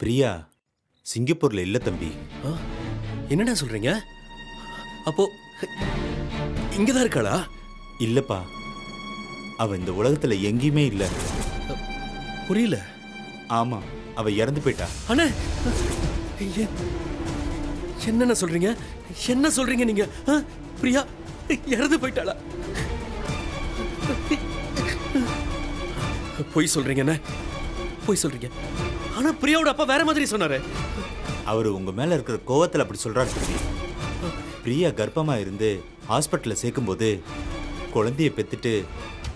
பிரியா சிங்கப்பூர்ல இல்ல தம்பி. என்னடா சொல்றீங்க? அப்போ இங்கதான் இருக்காளா? இல்லப்பா, அவ இந்த உலகத்துல எங்கேயுமே இல்ல. புரியல. ஆமா, அவ இறந்து போயிட்டா. அண்ணே, என்னென்ன சொல்றீங்க? என்ன சொல்றீங்க நீங்க? பிரியா இறந்து போயிட்டாளா? பொய் சொல்றீங்க அண்ணே, பொய் சொல்றீங்க. ஆனா பிரியாவோட அப்பா வேற மாதிரி சொன்னாரு. அவரு உங்க மேல இருக்கிற கோவத்துல அப்படி சொல்றாரு தம்பி. பிரியா கர்ப்பமா இருந்து ஹாஸ்பிட்டல்ல சேர்க்கும் போது குழந்தைய பெத்துட்டு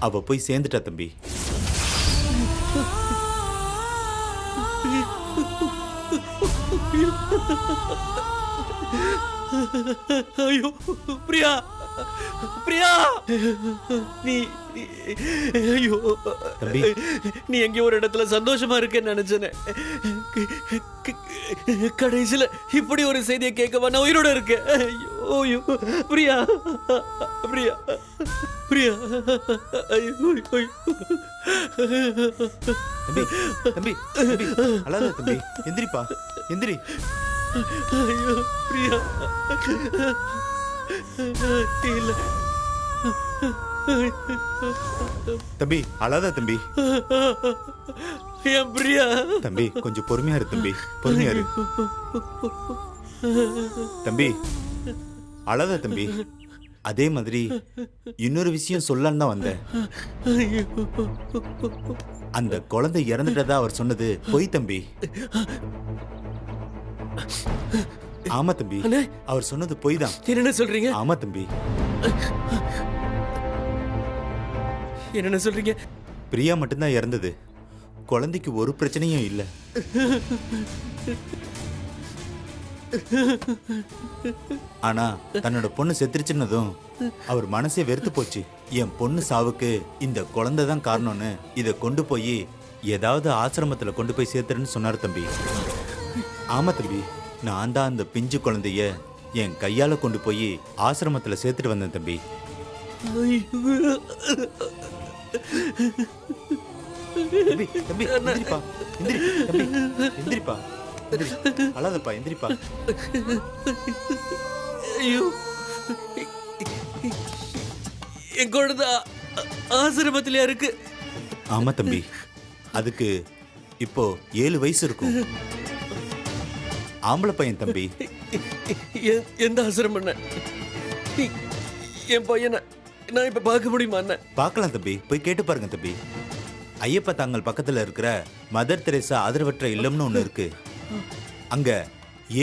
அவ போய் சேர்ந்துட்டா தம்பி. ஐயோ பிரியா, பிரியா நீ ஐயோ தம்பி, நீ எங்கேயோ ஒரு இடத்துல சந்தோஷமா இருக்கேன்னு நினைச்சேன். கடைசியில இப்படி ஒரு செய்தியை கேட்கவா நான் உயிரோட இருக்கேன். ஐயோ ஐயோ பிரியா, பிரியா, பிரியா. ஐயோ தம்பி, தம்பி, தம்பி, அழாத தம்பி, எந்திரிப்பா, எந்திரி. ஐயோ பிரியா இல்ல தம்பி, அழாத தம்பி. என் பிரியா. தம்பி கொஞ்சம் பொறுமையா இரு தம்பி, பொறுமையா இரு தம்பி, அழாத தம்பி. அதே மாதிரி இன்னொரு விஷயம் சொல்லலான்னு தான் வந்தேன். அந்த குழந்தை இறந்துட்டதா அவர் சொன்னது பொய் தம்பி. ஆமா தம்பி, அவர் சொன்னது பொய் தான். என்ன சொல்றீங்க? ஆமா தம்பி. என்ன சொல்றீங்க? பிரியா மட்டும்தான் இறந்தது, குழந்தைக்கு ஒரு பிரச்சனையும் இல்ல. ஆனா தன்னோட பொண்ணு செத்துருச்சுன்னதும் அவர் மனசே வெறுத்து போச்சு. என் பொண்ணு சாவுக்கு இந்த குழந்தை தான் காரணம்னு இதை கொண்டு போய் ஏதாவது ஆசிரமத்துல கொண்டு போய் சேர்த்துருன்னு சொன்னார் தம்பி. ஆமா தம்பி, நான் தான் அந்த பிஞ்சு குழந்தைய என் கையால கொண்டு போய் ஆசிரமத்துல சேர்த்துட்டு வந்தேன் தம்பி. தம்பி, தம்பி, எந்திரிப்பா, எந்திரி, தம்பி, எந்திரிப்பா, எந்திரி. அழாதப்பா, எந்திரிப்பா. ஐயோ, என் குழந்தை ஆசிரமத்திலே இருக்கு. ஆமா தம்பி, அதுக்கு இப்போ 7 வயசு இருக்கும். ஆம்பளை பையன் தம்பி. எந்த ஆசிரமம்? என் பையனை நான் இப்ப பார்க்க முடியுமா? பார்க்கலாம் தம்பி, போய் கேட்டு பாருங்க தம்பி. ஐயப்ப தாங்கல் பக்கத்துல இருக்கிற மதர் தெரேசா ஆதரவற்ற இல்லம்னு ஒண்ணு இருக்கு. அங்க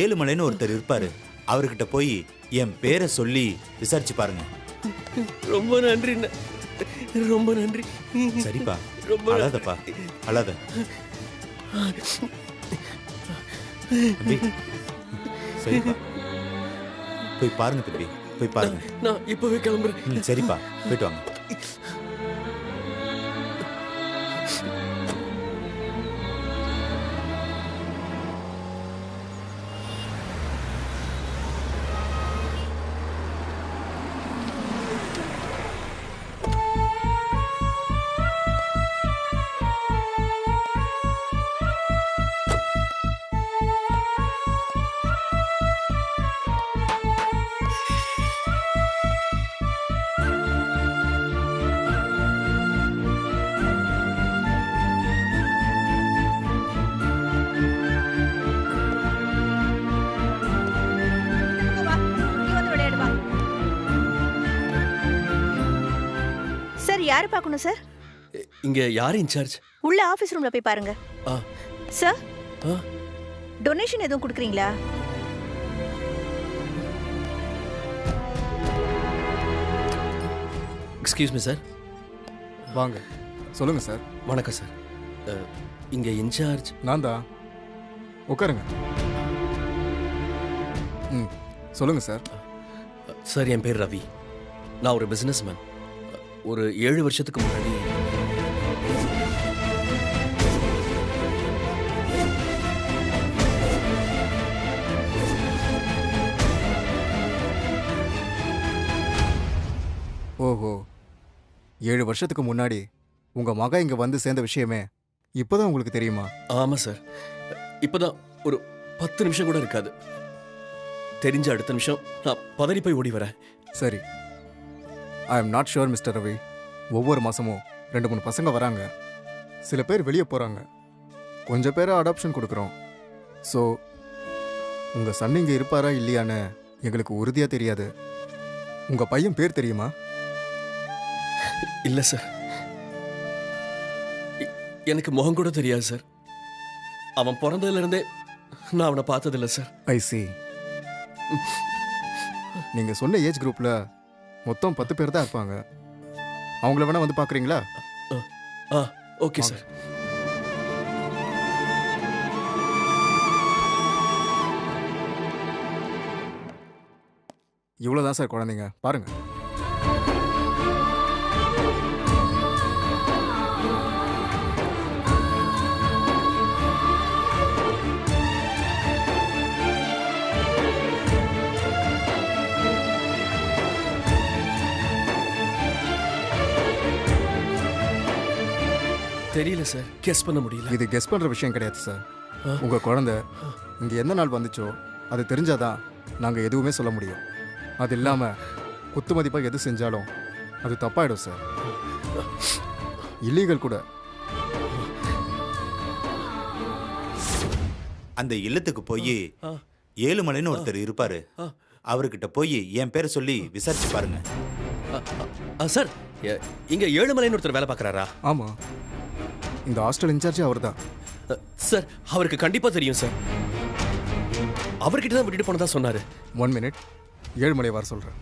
ஏழுமலைன்னு ஒருத்தர் இருப்பாரு. அவர்கிட்ட போய் என் பேரை சொல்லி விசாரிச்சு பாருங்க. ரொம்ப நன்றி, ரொம்ப நன்றி. சரிப்பா, அழாதப்பா, அழாத தம்பி. சரிப்பா, போய் பாருங்க தம்பி, போய் பாருங்க. நான் இப்பவே கிளம்புறேன். சரிப்பா, போயிட்டு வாங்க. யாரை பார்க்கணும் சார்? இங்க யார் இன்சார்ஜ்? உள்ள ஆபீஸ் ரூம்ல போய் பாருங்க. சார், டொனேஷன் எதுவும் கொடுக்குறீங்களா? Excuse me sir. வாங்க, சொல்லுங்க சார். வணக்கம் சார். இங்க இன்சார்ஜ் நான் தான். உட்காருங்க. சொல்லுங்க சார். சார், என் பேர் ரவி. நான் ஒரு பிசினஸ் மேன். ஒரு 7 வருஷத்துக்கு முன்னாடி ஓஹோ, 7 வருஷத்துக்கு முன்னாடி உங்க மகன் இங்க வந்து சேர்ந்த விஷயமே இப்போதான் உங்களுக்கு தெரியுமா? ஆமா சார். இப்பதான் ஒரு 10 நிமிஷம் கூட இருக்காது. தெரிஞ்ச அடுத்த நிமிஷம் நான் பதறி போய் ஓடி வரேன். சரி, I am not sure mister Ravi. ஒவ்வொரு மாதமும் 2-3 பசங்க வராங்க. சில பேர் வெளியே போகிறாங்க, கொஞ்சம் பேரை அடாப்ஷன் கொடுக்குறோம். ஸோ உங்கள் சன் இங்கே இருப்பாரா இல்லையான்னு எங்களுக்கு உறுதியாக தெரியாது. உங்கள் பையன் பேர் தெரியுமா? இல்ல சார், எனக்கு முகம் கூட தெரியாது சார். அவன் பிறந்ததுல இருந்தே நான் அவனை பார்த்ததில்ல சார். ஐ சி. நீங்கள் சொன்ன ஏஜ் குரூப்பில் மொத்தம் 10 பேர் தான் இருப்பாங்க. அவங்கள வேணா வந்து பார்க்குறீங்களா? Okay sir. இவ்வளோதான் சார் குழந்தைங்க, பாருங்க. தெரியல சார், கெஸ் பண்ண முடியல. இது கெஸ் பண்ணுற விஷயம் கிடையாது சார். உங்கள் குழந்தை இங்கே எந்த நாள் வந்துச்சோ அது தெரிஞ்சாதான் நாங்கள் எதுவுமே சொல்ல முடியும். அது இல்லாமல் குத்து மதிப்பாக எது செஞ்சாலும் அது தப்பாயிடும் சார். இல்லீகல் கூட. அந்த இல்லத்துக்கு போய் ஏழுமலைன்னு ஒருத்தர் இருப்பாரு, அவர்கிட்ட போய் என் பேரை சொல்லி விசாரிச்சு பாருங்க. சார், இங்க ஏழுமலைன்னு ஒருத்தர் வேலை பார்க்கறாரா? ஆமாம், இந்த ஹாஸ்டல் இன்சார்ஜ் அவர் தான். சார், அவருக்கு கண்டிப்பா தெரியும் சார். அவர்கிட்ட தான் விட்டுட்டு போனதா சொன்னாரு. 1 மினிட், ஏழுமலை வர சொல்கிறேன்.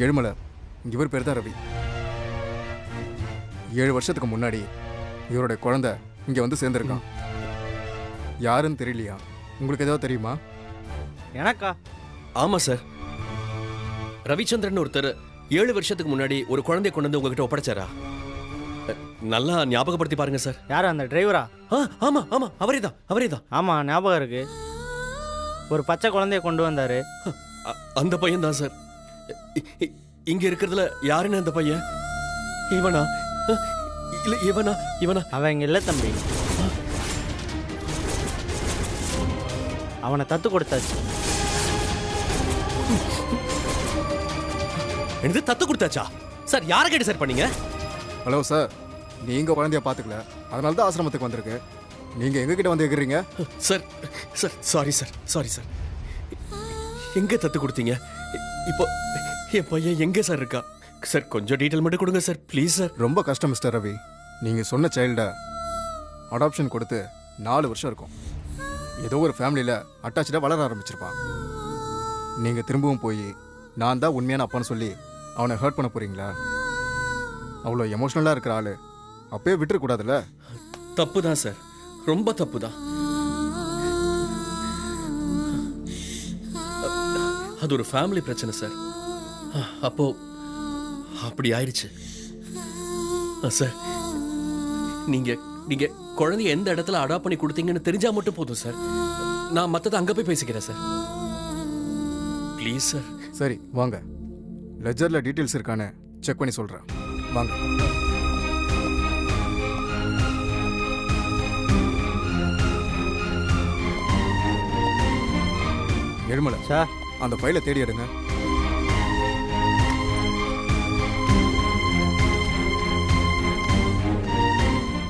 ஏழுமலை, இவர் பேர் தான் ரவி. 7 வருஷத்துக்கு முன்னாடி இவருடைய குழந்தை இங்கே வந்து சேர்ந்துருக்கான். யாருன்னு தெரியலையா? உங்களுக்கு ஏதாவது தெரியுமா? எனக்கா? ஆமா சார், ரவிச்சந்திரன் ஒருத்தர் 7 வருஷத்துக்கு முன்னாடி ஒரு குழந்தைய கொண்டு வந்து உங்ககிட்ட ஒப்படைச்சாரா? நல்லா ஞாபகப்படுத்தி பாருங்க சார். யார், அந்த டிரைவரா? ஆமா ஆமா, அவரேதான். ஆமா, ஞாபகம் இருக்கு. ஒரு பச்சை குழந்தைய கொண்டு வந்தாரு. அந்த பையன் தான் சார். இங்க இருக்கிறதுல யாருன்னு அந்த பையன்? இவனா? இல்ல, இவனா? அவன் இங்க இல்ல தம்பி. அவனை தத்து கொடுத்தாச்சு. எனக்கு தத்து கொடுத்தாச்சா? சார், யாரை கேட்டு சார் பண்ணீங்க? ஹலோ சார், நீங்கள் குழந்தைய பார்த்துக்கல, அதனால தான் ஆசிரமத்துக்கு வந்திருக்கு. நீங்கள் எங்ககிட்ட வந்து கேட்குறீங்க? Sir sorry sir. எங்க தத்து கொடுத்தீங்க? இப்போ என் பையன் எங்க சார் இருக்கா? சார், கொஞ்சம் டீட்டெயில் மட்டும் கொடுங்க சார், ப்ளீஸ் சார். ரொம்ப கஷ்டம் மிஸ்டர் ரவி. நீங்கள் சொன்ன சைல்டை அடாப்ஷன் கொடுத்து 4 வருஷம் இருக்கும். ஏதோ ஒரு ஃபேமிலியில் அட்டாச்சாக வளர ஆரம்பிச்சிருப்பான். நீங்கள் திரும்பவும் போய் நான் தான் உண்மையான அப்பான்னு சொல்லி அவனை ஹர்ட் பண்ண போகிறீங்களா? அவ்வளோ எமோஷ்னலாக இருக்கிற ஆள் அப்பயே விட்டுறக்கூடாதுல்ல? தப்பு தான் சார், ரொம்ப தப்பு தான். அது ஒரு ஃபேமிலி பிரச்சனை சார். அப்போ அப்படி ஆயிடுச்சு சார். நீங்க குழந்தைய எந்த இடத்துல அடாப்ட் பண்ணி கொடுத்தீங்கன்னு தெரிஞ்சா மட்டும் போதும் சார். நான் மத்தத அங்க போய் பேசிக்கிறேன் சார், ப்ளீஸ் சார். சரி வாங்க, லெஜரில் டீட்டெயில்ஸ் இருக்கான்னு செக் பண்ணி சொல்கிறேன். வாங்க. எழுமலை சார், அந்த ஃபைலை தேடி எடுங்க.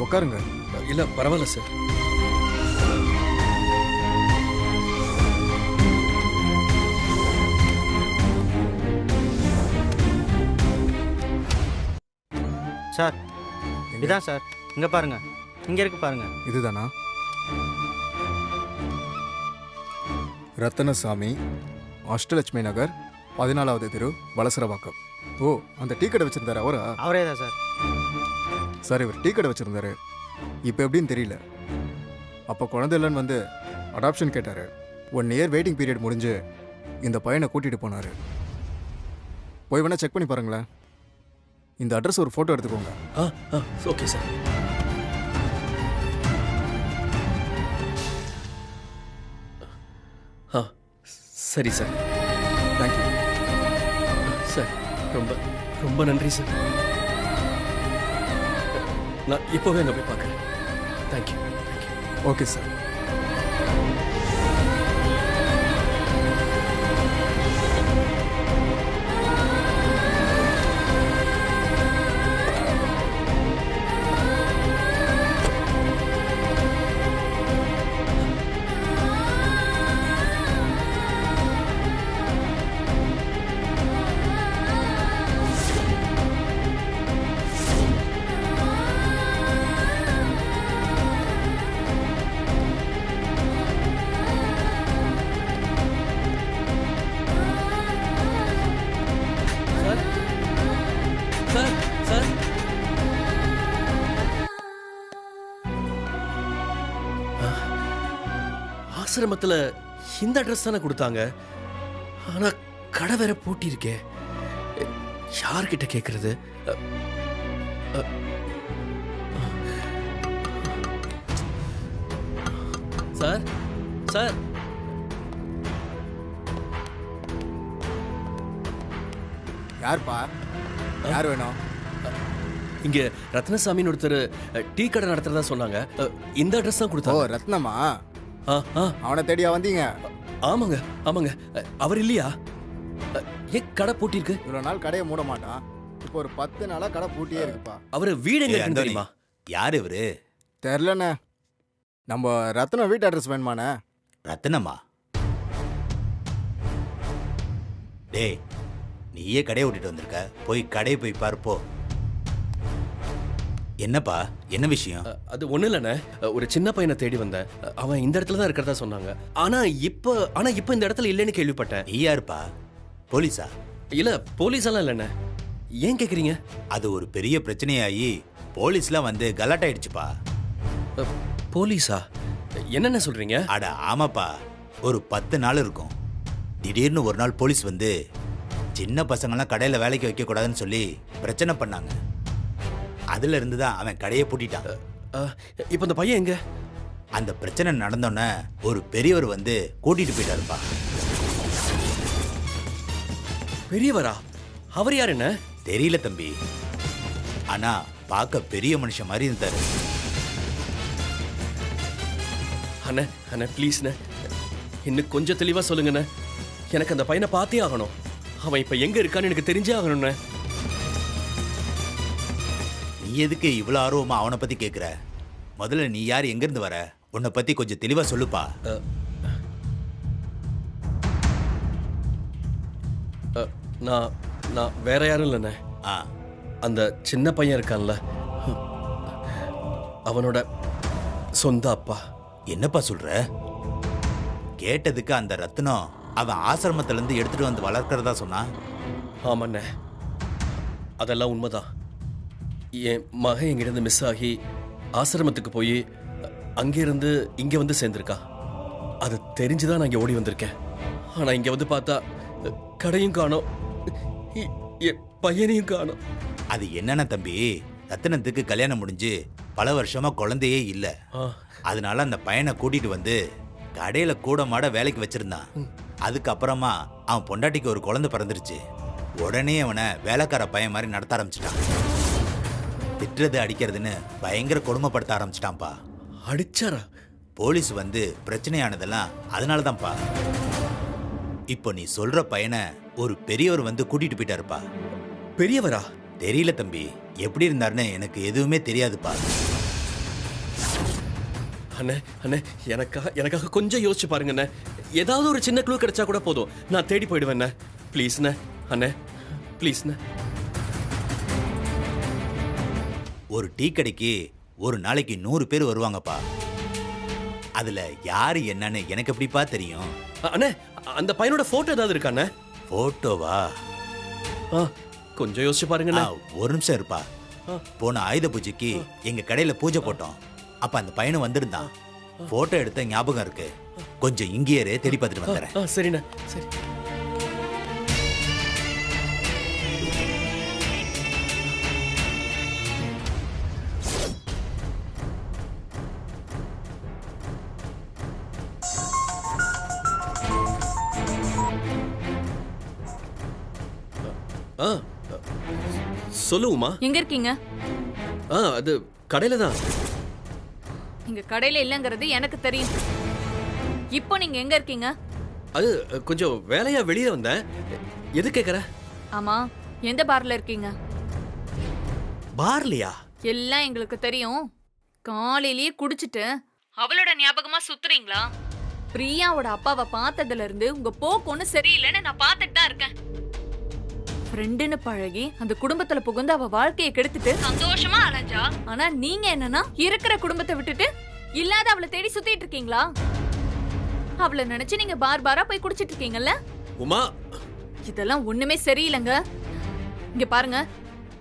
உட்காருங்க. இல்ல, பரவாயில்ல சார். சார் இதான் சார், இங்க பாருங்க, இங்க இருக்கு பாருங்க. இதுதானா? ரத்தனசாமி, அஷ்டலட்சுமி நகர், 14வது தெரு, வலசரவாக்கம். ஓ, அந்த டீ கடை வச்சிருந்தாரு அவரா? அவரே தான் சார். சார், இவர் டீ கடை வச்சிருந்தாரு, இப்போ எப்படின்னு தெரியல. அப்போ குழந்தை இல்லைன்னு வந்து அடாப்ஷன் கேட்டார். 1 இயர் வெயிட்டிங் பீரியட் முடிஞ்சு இந்த பையனை கூட்டிகிட்டு போனார். போய் வேணா செக் பண்ணி பாருங்களேன். இந்த அட்ரஸ் ஒரு ஃபோட்டோ எடுத்துக்கோங்க. Okay sir. சரி சார். தேங்க்யூ. சார் ரொம்ப ரொம்ப நன்றி சார். நான் இப்போவே அங்கே போய் பார்க்குறேன். Thank you. Okay sir. Sir sir ஆசிரமத்தில் இந்த அட்ரஸ் தானே கொடுத்தாங்க. ஆனா கடை வேற பூட்டி இருக்கே. யார்கிட்ட கேட்கறது? சார் சார் யார்ப்பா? யார் வேணும்? இங்க ரத்னசாமின்னு ஒருத்தர் டீ கடை நடத்துறதா சொன்னாங்க. இந்த அட்ரஸ் தான் ஓ, கொடுத்தாங்க. ரத்னமா? ஆ, ஆ, அவனை தேடியா வந்தீங்க? ஆமாங்க ஆமாங்க. அவர் இல்லையா? ஏன் கடை பூட்டி இருக்கு? இவ்வளோ நாள் கடையை மூட மாட்டான். இப்போ ஒரு 10 நாளா கடை பூட்டியே இருக்குப்பா. அவர் வீடு எங்க ஏய், இருக்குன்னு அந்தோனி, தெரியுமா? யார் இவரு? தெரிலண்ணே. நம்ம ரத்னம் வீட்டு அட்ரஸ் வேணுமாண்ணே? ரத்தினமா? டேய், நீயே கடையை விட்டுட்டு வந்திருக்க. போய் கடையை போய் பார்ப்போ. என்னப்பா, என்ன விஷயம்? அது ஒண்ணு இல்லைண்ணே. ஒரு சின்ன பையனை தேடி வந்தேன். அவன் இந்த இடத்துல தான் இருக்கிறதா சொன்னாங்க. ஆனா இப்ப இந்த இடத்துல இல்லைன்னு கேள்விப்பட்டேன். நீ யாருப்பா? போலீஸா? இல்ல போலீஸ் எல்லாம் இல்லைண்ணே. ஏன் கேக்குறீங்க? அது ஒரு பெரிய பிரச்சனையாகி போலீஸ்லாம் வந்து கலாட்டாயிடுச்சுப்பா. போலீஸா? என்னென்ன சொல்றீங்க? அட ஆமாப்பா, ஒரு 10 நாள் இருக்கும். திடீர்னு ஒரு நாள் போலீஸ் வந்து சின்ன பசங்கள்லாம் கடையில் வேலைக்கு வைக்கக்கூடாதுன்னு சொல்லி பிரச்சனை பண்ணாங்க. அதுல இருந்து தான் அவன் கடையை பூட்டிட்டான். இப்ப இந்த பையன் எங்க? அந்த பிரச்சனை நடந்தோன்னே ஒரு பெரியவர் வந்து கூட்டிட்டு போயிட்டாருப்பா. பெரியவரா? அவர் யார்? என்ன தெரியல தம்பி, ஆனா பார்க்க பெரிய மனுஷன் மாதிரி இருந்தாரு. அண்ணே அண்ணே ப்ளீஸ்ண்ணே, இன்னும் கொஞ்சம் தெளிவா சொல்லுங்கண்ணே. எனக்கு அந்த பையனை பார்த்தே ஆகணும். அவன் இப்ப எங்க இருக்கான்னு எனக்கு தெரிஞ்சே ஆகணும்ண்ணே. நீ எதுக்கு இவ்வளவு ஆர்வமா அவனை பத்தி கேக்குற? முதல்ல நீ யார், எங்க இருந்து வர? உன்னை பத்தி கொஞ்சம் தெளிவா சொல்லுப்பா. நான் நான் வேற யாரும் இல்லைண்ணே. ஆ, அந்த சின்ன பையன் இருக்கான்ல, அவனோட சொந்த அப்பா. என்னப்பா சொல்ற? கேட்டதுக்கு அந்த ரத்னம் அவன் ஆசிரமத்துல இருந்து எடுத்துட்டு வந்து வளர்க்கறதா சொன்னான். ஆமாண்ணே, அதெல்லாம் உண்மைதான். என் மகன் எங்கிருந்து மிஸ் ஆகி ஆசிரமத்துக்கு போய் அங்கிருந்து இங்க வந்து சேர்ந்திருக்கா. அது தெரிஞ்சுதான் நான் இங்க ஓடி வந்திருக்கேன். ஆனா இங்க வந்து பார்த்தா கடையும் காணோம், என் பையனையும் காணோம். அது என்னன்னா தம்பி, ரத்தினத்துக்கு கல்யாணம் முடிஞ்சு பல வருஷமா குழந்தையே இல்ல. அதனால அந்த பையனை கூட்டிட்டு வந்து கடையில கூட மாட வேலைக்கு வச்சிருந்தான். அதுக்கப்புறமா அவன் பொண்டாட்டிக்கு ஒரு குழந்தை பிறந்துருச்சு. உடனே அவனை வேலைக்கார பையன் மாதிரி நடத்த ஆரம்பிச்சிட்டான். திட்டுறது அடிக்கிறதுன்னு பயங்கர கொடுமைப்படுத்த ஆரம்பிச்சிட்டான்ப்பா. அடிச்சாரா? போலீஸ் வந்து பிரச்சனையானதெல்லாம் அதனாலதான்ப்பா. இப்போ நீ சொல்ற பையனை ஒரு பெரியவர் வந்து கூட்டிட்டு போயிட்டாருப்பா. பெரியவரா? தெரியல தம்பி, எப்படி இருந்தாருன்னு எனக்கு எதுவுமே தெரியாதுப்பா. அண்ணே அண்ணே, எனக்காக கொஞ்சம் யோசிச்சு பாருங்கண்ணே. ஏதாவது ஒரு சின்ன க்ளூ கிடைச்சா கூட போதும், நான் தேடி போயிடுவேண்ணே. ப்ளீஸ்ண்ணே அண்ணே, ப்ளீஸ்ண்ணே. ஒரு டீ கடைக்கு ஒரு நாளைக்கு 100 பேர் வருவாங்கப்பா. அதுல யாரு என்னன்னு எனக்கு எப்படிப்பா தெரியும்? அண்ணே, அந்த பையனோட போட்டோ ஏதாவது இருக்கா அண்ணே? போட்டோவா? கொஞ்சம் யோசிச்சு பாருங்கண்ணே. ஒரு நிமிஷம் இருப்பா. போன ஆயுத பூஜைக்கு எங்க கடையில பூஜை போட்டோம். அப்ப அந்த பையனும் வந்திருந்தான். போட்டோ எடுத்த ஞாபகம் இருக்கு. கொஞ்சம் இங்கேயே தேடி பார்த்துட்டு வந்துடுறேன். சரிண்ணே, சரி. ஆ சொல்லு உமா. எங்க இருக்கீங்க? அது கடையில தான். இங்க கடையில இல்லங்கிறது எனக்கு தெரியும். இப்போ நீங்க எங்க இருக்கீங்க? அது கொஞ்சம் வேலையா வெளியே வந்தேன். எது கேக்குற? ஆமா, எந்த பார்ல இருக்கீங்க? பார்லியா? எல்லாம் எங்களுக்கு தெரியும். காலையிலேயே குடிச்சிட்டு அவளோட ஞாபகமா சுத்துறீங்களா? பிரியாவோட அப்பாவை பார்த்ததுல இருந்து உங்க போக்கு ஒண்ணு சரியில்லைன்னு நான் பார்த்துட்டு தான் இருக்கேன். ஃப்ரெண்டுன்னு பழகி அந்த குடும்பத்துல புகுந்து அவ வாழ்க்கையை கெடுத்துட்டு சந்தோஷமா அலைஞ்சா. ஆனா நீங்க என்னன்னா இருக்கிற குடும்பத்தை விட்டுட்டு இல்லாத அவளை தேடி சுத்திட்டு இருக்கீங்களா? அவளை நினைச்சு நீங்க பார் பாரா போய் குடிச்சிட்டு இருக்கீங்கல்ல? உமா, இதெல்லாம் ஒண்ணுமே சரியில்லைங்க. இங்க பாருங்க,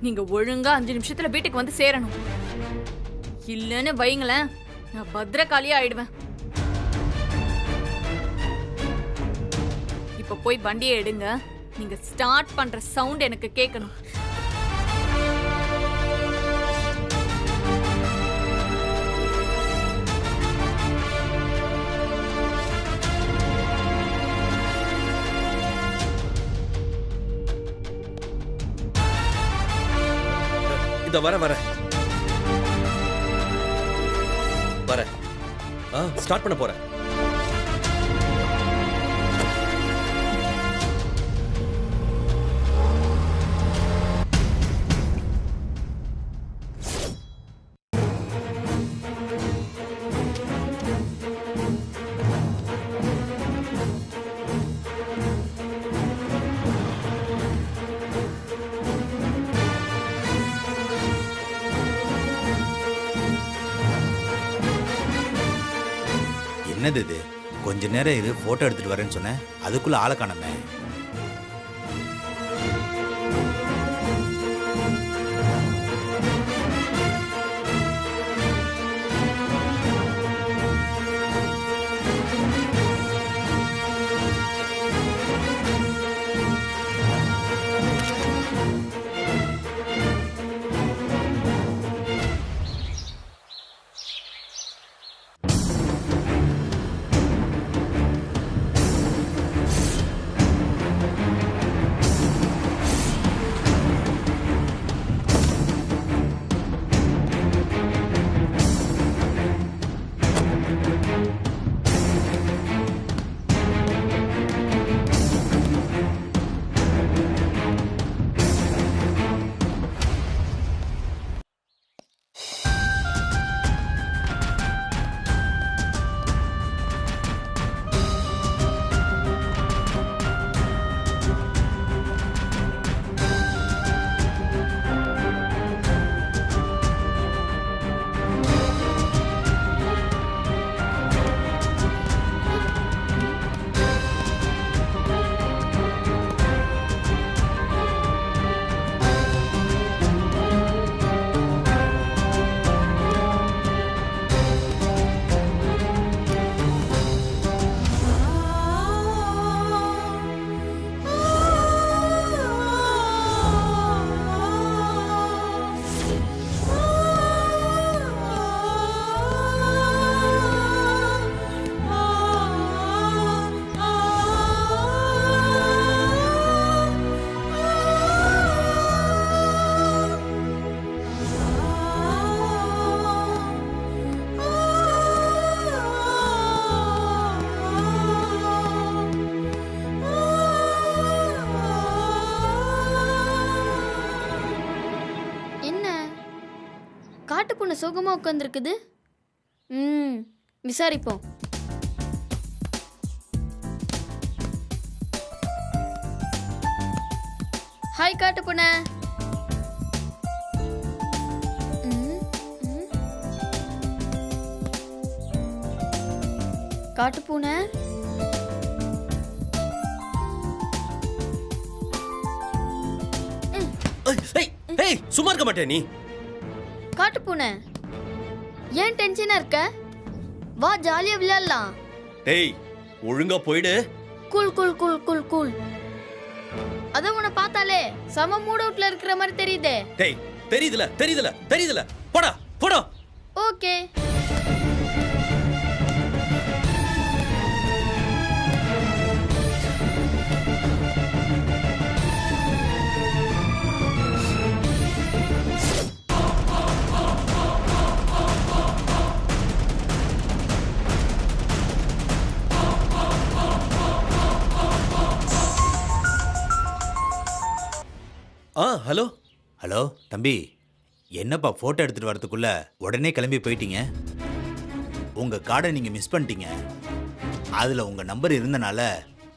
நீங்க ஒழுங்கா 5 நிமிஷத்துல வீட்டுக்கு வந்து சேரணும். இல்லன்னு வைங்களேன், நான் பத்திரகாளியா ஆயிடுவேன். இப்ப போய் வண்டியை எடுங்க. நீங்க ஸ்டார்ட் பண்ற சவுண்ட் எனக்கு கேட்கணும். இத வர ஸ்டார்ட் பண்ண போறேன். என்னது இது? கொஞ்ச நேரம் இது போட்டோ எடுத்துட்டு வரேன்னு சொன்னேன், அதுக்குள்ள ஆளை காணோமே. காட்டுப்பூனை சோகமா உட்காந்துருக்குது. விசாரிப்போம். ஹாய் காட்டுப்பூனை. காட்டுப்பூனை, சும்மா இருக்க மாட்டே நீ. காட்டுப்பூனை, ஏன் டென்ஷனா இருக்க? வா ஜாலியா விளையாடலாம். டேய், ஒழுங்கா போயிடு. Cool cool cool cool cool. அத உன்னை பார்த்தாலே சம மூட் அவுட்ல இருக்கிற மாதிரி தெரியுதே. டேய், தெரியுதுல. போடா. ஓகே. ஹலோ. ஹலோ தம்பி, என்னப்பா ஃபோட்டோ எடுத்துட்டு வரதுக்குள்ள உடனே கிளம்பி போயிட்டீங்க? உங்க கார்டை நீங்க மிஸ் பண்ணிட்டீங்க. அதுல உங்க நம்பர் இருந்தனால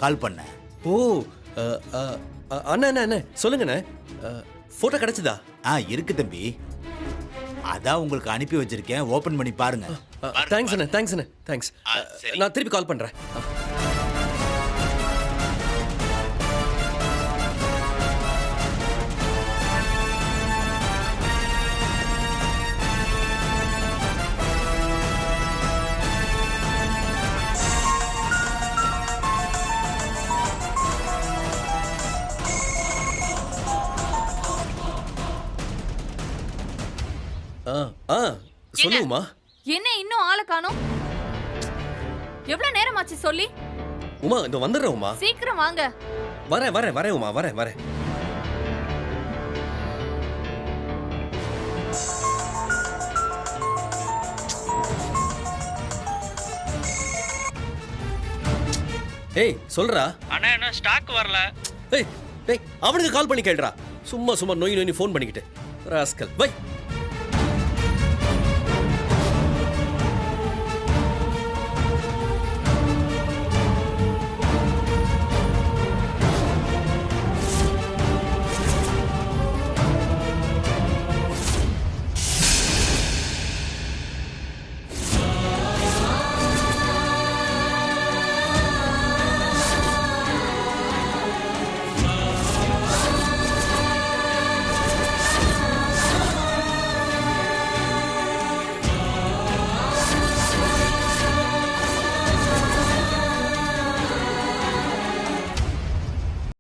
கால் பண்ணேன். ஓ அண்ணா அண்ணா அண்ணா சொல்லுங்கண்ணே. ஃபோட்டோ கிடைச்சதா? இருக்கு தம்பி. அதான் உங்களுக்கு அனுப்பி வச்சிருக்கேன், ஓபன் பண்ணி பாருங்க. தேங்க்ஸ் அண்ணே, தேங்க்ஸ் அண்ணே, தேங்க்ஸ். நான் திருப்பி கால் பண்றேன். சொல்லுமா? என்ன இன்னும் ஆளை காணோம்? எவ்வளவு நேரம் ஆச்சு சொல்லி? உமா இந்த வந்துடுறேன் உமா. சீக்கிரம் வாங்க. வரேன் வரேன் வரேன் உமா, வரேன் வரேன். ஏய் சொல்றா. அண்ணா என்ன ஸ்டாக் வரல. ஏய் அவனுக்கு கால் பண்ணி கேளுடா. சும்மா சும்மா நோய் நோய் ஃபோன் பண்ணிக்கிட்டு ராஸ்கல். வை.